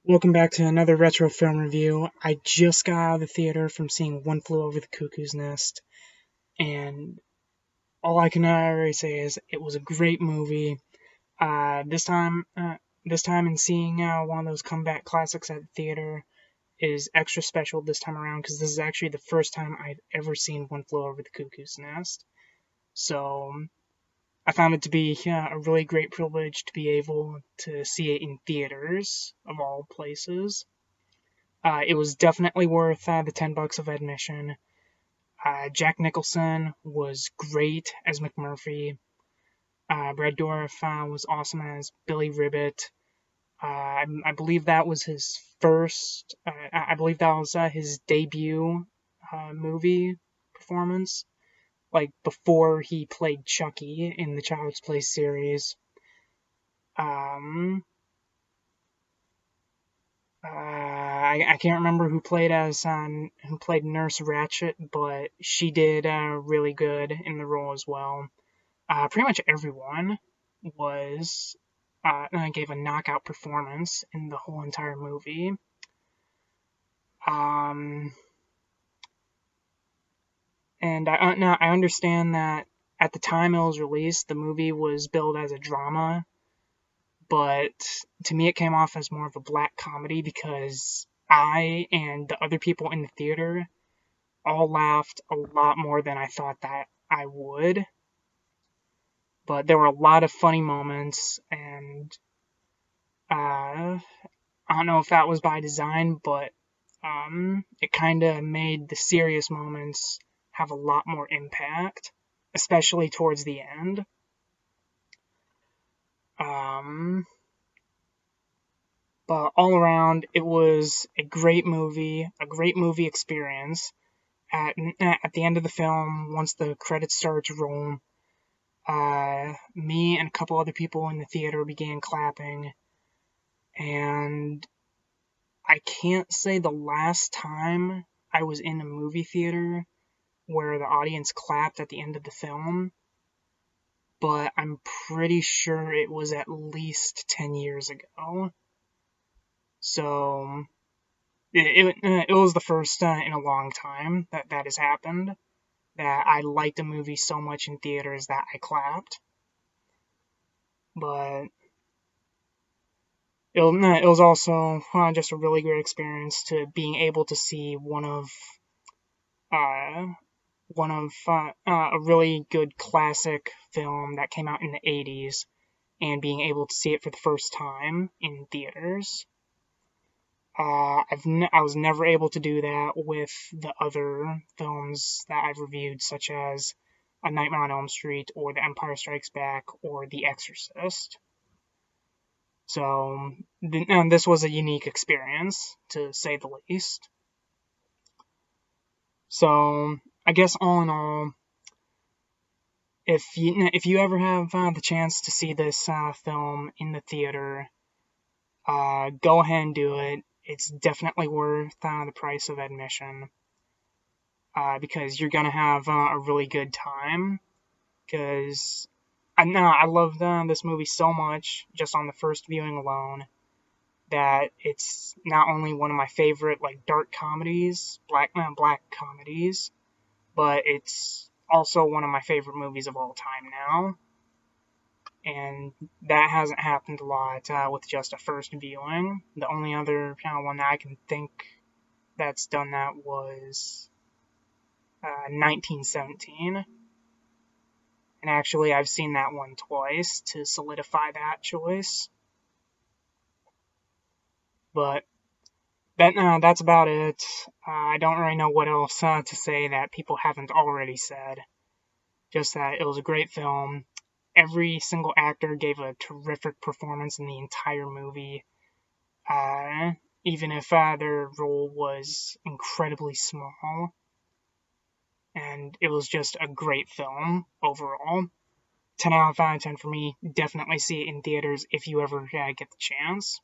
Welcome back to another retro film review. I just got out of the theater from seeing One Flew Over the Cuckoo's Nest, and all I can really say is it was a great movie. This time in seeing one of those comeback classics at the theater is extra special this time around because this is actually the first time I've ever seen One Flew Over the Cuckoo's Nest. So I found it to be a really great privilege to be able to see it in theaters of all places. It was definitely worth the $10 of admission. Jack Nicholson was great as McMurphy. Brad Dourif was awesome as Billy Ribbit. I believe that was his first. I believe that was his debut movie performance, like before he played Chucky in the Child's Play series. Um, I can't remember who played Nurse Ratchet, but she did really good in the role as well. Pretty much everyone was gave a knockout performance in the whole entire movie. Um, and now I understand that at the time it was released, the movie was billed as a drama, but to me it came off as more of a black comedy because I and the other people in the theater all laughed a lot more than I thought that I would. But there were a lot of funny moments, and I don't know if that was by design, but it kind of made the serious moments have a lot more impact, especially towards the end. Um, but all around, it was a great movie experience. At the end of the film, once the credits started to roll, me and a couple other people in the theater began clapping, and I can't say the last time I was in a movie theater where the audience clapped at the end of the film, but I'm pretty sure it was at least 10 years ago. So it was the first in a long time that has happened, that I liked a movie so much in theaters that I clapped. But it was also just a really great experience to being able to see uh, a really good classic film that came out in the 80s and being able to see it for the first time in theaters. I was never able to do that with the other films that I've reviewed, such as A Nightmare on Elm Street or The Empire Strikes Back or The Exorcist. So this was a unique experience, to say the least. So I guess all in all, if you ever have the chance to see this film in the theater, go ahead and do it. It's definitely worth the price of admission, because you're gonna have a really good time. Because I loved this movie so much just on the first viewing alone, that it's not only one of my favorite like dark comedies, black comedies, but it's also one of my favorite movies of all time now. And that hasn't happened a lot with just a first viewing. The only other one that I can think that's done that was 1917. And actually, I've seen that one twice to solidify that choice. But that's about it. I don't really know what else to say that people haven't already said. Just that it was a great film. Every single actor gave a terrific performance in the entire movie, uh, even if their role was incredibly small. And it was just a great film overall. 10 out of 10 for me. Definitely see it in theaters if you ever get the chance.